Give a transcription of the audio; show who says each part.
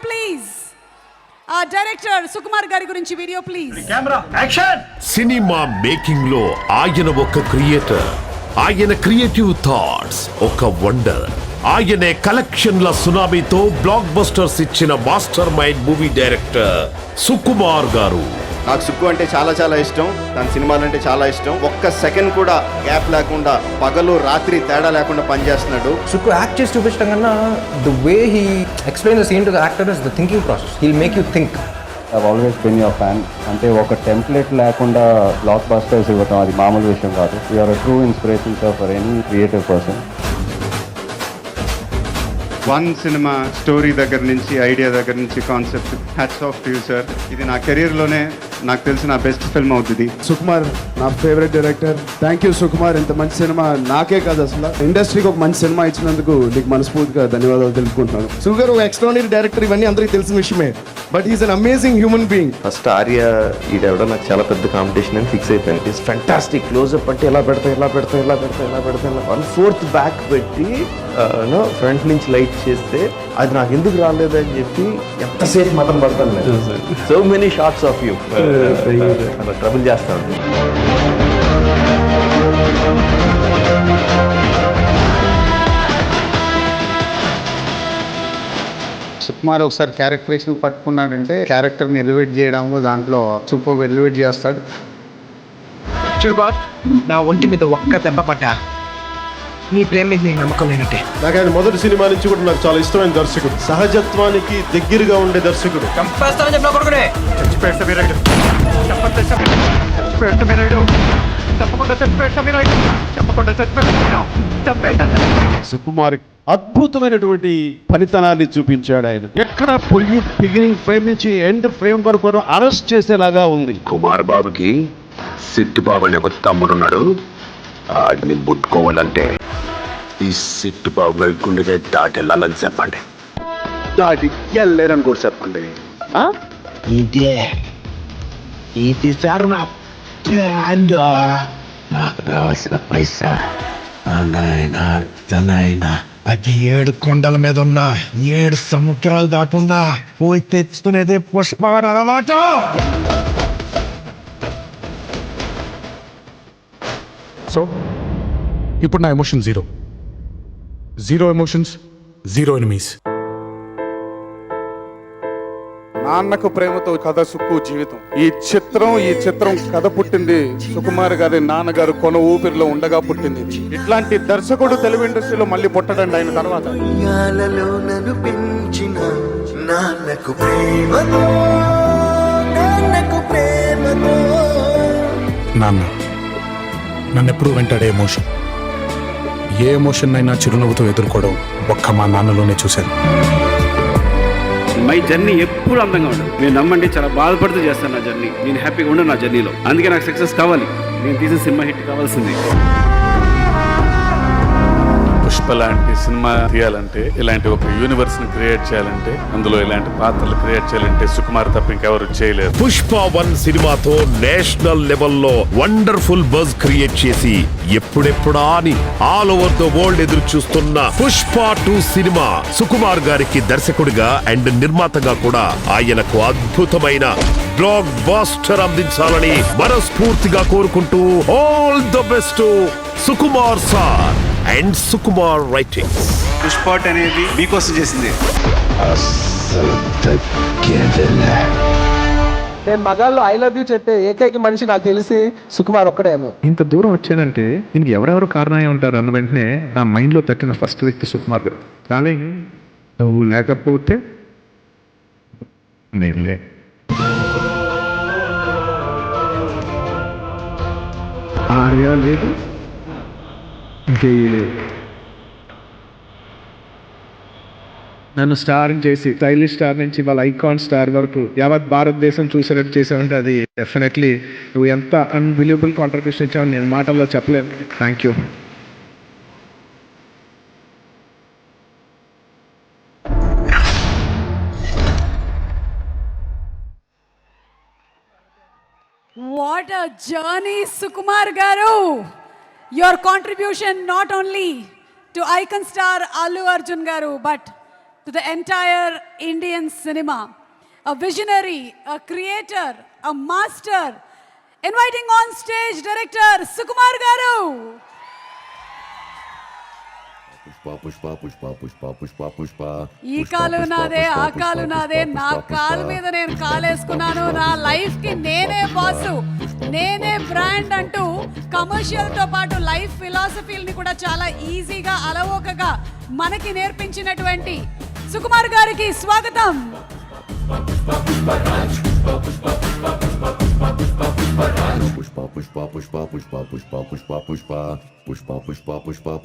Speaker 1: Please. Director Sukumar గారి గురించి video please.
Speaker 2: Camera action.
Speaker 3: Cinema making లో ఆయన ఒక క్రియేటర్, ఆయన క్రియేటివ్ థాట్స్ ఒక వండర్. ఆయనే కలెక్షన్ల సునామీతో బ్లాక్ బస్టర్స్ ఇచ్చిన master mind movie director Sukumar గారు.
Speaker 4: నాకు సుక్కు అంటే చాలా చాలా ఇష్టం, తన సినిమాలంటే చాలా ఇష్టం. ఒక్క సెకండ్ కూడా గ్యాప్ లేకుండా పగలు రాత్రి తేడా లేకుండా పనిచేస్తున్నాడు.
Speaker 5: సుక్కు యాక్ట్ చేసి చూపించడం కన్నా the way he explain the scene to the actor is the thinking process. He'll make you think.
Speaker 6: I've always been your fan. అంటే ఒక టెంప్లెట్ లేకుండా బ్లాక్ బస్టర్స్ ఇవ్వటం అది మామూలు విషయం కాదు. You are a true inspiration for any creative person.
Speaker 7: One cinema story దగ్గర నుంచి, ఐడియా దగ్గర నుంచి, concept, hats off to you sir. ఇది నా కెరీర్లోనే నాకు తెలిసిన బెస్ట్ ఫిల్మ్ అవుతుంది.
Speaker 8: సుకుమార్ నా favourite director. Thank you Sukumar, ఇంత మంచి సినిమా నాకే కాదు అసలు ఇండస్ట్రీకి ఒక మంచి సినిమా ఇచ్చినందుకు నీకు మనస్ఫూర్తిగా ధన్యవాదాలు తెలుపుకుంటున్నాను.
Speaker 9: సుగర్ ఒక ఎక్స్ట్రాడినరీ డైరెక్టర్, ఇవన్నీ అందరికీ తెలిసిన విషయమే. But is an amazing human being.
Speaker 4: First Arya ఈడెవడో నాకు చాలా పెద్ద కాంపిటీషన్ అని ఫిక్స్ అయిపోయింది. It's fantastic. క్లోజ్అప్ అంటే ఎలా పెడతా 1/4 బ్యాక్ పెట్టి ఫ్రంట్ నుంచి లైట్ చేస్తే అది నాకు ఎందుకు రాలేదు అని చెప్పి ఎంతసేపు మతం పడతాను నేను. So many shorts of you trouble చేస్తాను.
Speaker 7: సుకుమార్ ఒకసారి క్యారెక్టరేషన్ పట్టుకున్నాడంటే క్యారెక్టర్ని ఎలివేట్ చేయడంలో దాంట్లో సూపర్ ఎలివేట్ చేస్తాడు.
Speaker 5: నా ఒంటి మీద ఒక్క దెబ్బ పడ్డా నీ ప్రేమ మీద నీకు నమ్మకం లేనట్టే.
Speaker 8: నాకు ఆయన మొదటి సినిమా నుంచి కూడా నాకు చాలా ఇష్టమైన దర్శకుడు, సహజత్వానికి దగ్గరగా ఉండే దర్శకుడు. సుకుమార్ అద్భుతమైనటువంటి ఫలితనాన్ని చూపించాడు. ఆయన ఎక్కడ బిగినింగ్ ఫ్రేమ్ నుంచి ఎండ్ ఫ్రేమ్ వరకు అరెస్ట్ చేసేలాగా ఉంది.
Speaker 10: కుమార్ బాబుకి సిట్టుబాబు అనే ఒక తమ్ముడున్నాడు. వాడిని ముట్టుకోవాలంటే ఈ సిట్టుబాబు గుండెగా దాటి వెళ్ళాలని చెప్పండి.
Speaker 9: దాటి వెళ్ళలేరని కూడా చెప్పండి.
Speaker 10: ఇది సార్ నా ప్లాన్. నాకు రావాల్సిన పైసా
Speaker 9: అది 7 కొండల మీద ఉన్న 7 సముద్రాలు దాటున్నా పోయి తెచ్చుకునేదే పుష్పవరం అన్నమాట.
Speaker 8: సో ఇప్పుడు నా emotion zero emotions, zero enemies. Nannaku Prematho కథ సుక్కు జీవితం. ఈ చిత్రం కథ పుట్టింది సుకుమార్ గారి నాన్నగారు కొన ఊపిరిలో ఉండగా పుట్టింది. ఇట్లాంటి దర్శకుడు తెలుగు ఇండస్ట్రీలో మళ్ళీ పుట్టడండి ఆయన తర్వాత. నాన్న నన్నెప్పుడు వెంటాడే ఎమోషన్, ఏ ఎమోషన్ అయినా చిరునవ్వుతో ఎదుర్కోవడం ఒక్క మా నాన్నలోనే చూశాను.
Speaker 2: మై జర్నీ ఎప్పుడు అందంగా ఉండదు. మీరు నమ్మండి, చాలా బాధపడుతూ చేస్తాను నా జర్నీ. నేను హ్యాపీగా ఉండను నా జర్నీలో. అందుకే నాకు సక్సెస్ కావాలి. నేను తీసిన సినిమా హిట్ కావాల్సింది.
Speaker 11: పుష్ప లాంటి సినిమా తీయాలంటే, ఇలాంటి ఒక యూనివర్స్ ని క్రియేట్ చేయాలంటే, అందులో ఇలాంటి పాత్రలు క్రియేట్ చేయాలంటే సుకుమార్ తప్ప ఇంకెవరు చేయలేరు.
Speaker 3: పుష్ప 1 సినిమాతో నేషనల్ లెవెల్లో వండర్ఫుల్ బజ్ క్రియేట్ చేసి ఎప్పుడెప్పుడా అని ఆల్ ఓవర్ ద వరల్డ్ ఎదురు చూస్తున్న పుష్ప 2 సినిమా సుకుమార్ గారికి దర్శకుడిగా అండ్ నిర్మాతగా కూడా ఆయనకు అద్భుతమైన బ్లాక్ బస్టర్ అందించాలని మనస్ఫూర్తిగా కోరుకుంటూ all the best Sukumar sir and Sukumar writings.
Speaker 2: Pushpa అనేది మీకోసం చేసింది.
Speaker 5: నేను మగాళ్ళు ఐ లవ్ యూ చెప్పే ఏకైక మనిషి నాకు తెలిసి సుకుమార్ ఒక్కడేమో.
Speaker 6: ఇంత దూరం వచ్చానంటే దీనికి ఎవరెవరు కారణమై ఉంటారు అన్న వెంటనే నా మైండ్లో తట్టిన ఫస్ట్ వ్యక్తి సుకుమార్ గారు. కానీ నువ్వు లేకపోతే నేనులే. ఆర్య లేదు, నన్ను స్టార్ చేసి స్టైలిష్ స్టార్ నుంచి వాళ్ళ ఐకాన్ స్టార్ వరకు యావత్ భారతదేశం చూసేటట్టు చేసామంటే అది డెఫినెట్లీ నువ్వు ఎంత అన్బిలీవబుల్ కాంట్రిబ్యూషన్ ఇచ్చావు నేను మాటల్లో చెప్పలేను. Thank you.
Speaker 1: What a journey, Sukumar Garu. Your contribution not only to icon star Allu Arjun Garu, but to the entire Indian cinema, a visionary, a creator, a master. Inviting on stage director Sukumar Garu. ఈ కాలు నాదే ఆ కాలు నాదే, నా కాలు మీద నేను కాలేసుకున్నాను, నా లైఫ్ కి నేనే బాసు, నేనే బ్రాండ్ అంటూ కమర్షియల్ తో పాటు లైఫ్ ఫిలాసఫీని కూడా చాలా ఈజీగా అలవోకగా మనకి నేర్పించినటువంటి సుకుమార్ గారికి స్వాగతం.
Speaker 10: పుష్ప పుష్ప పుష్ప పుష్ప పుష్ప పుష్ప పుష్ప పుష్ప పుష్ప పుష్ప పుష్ప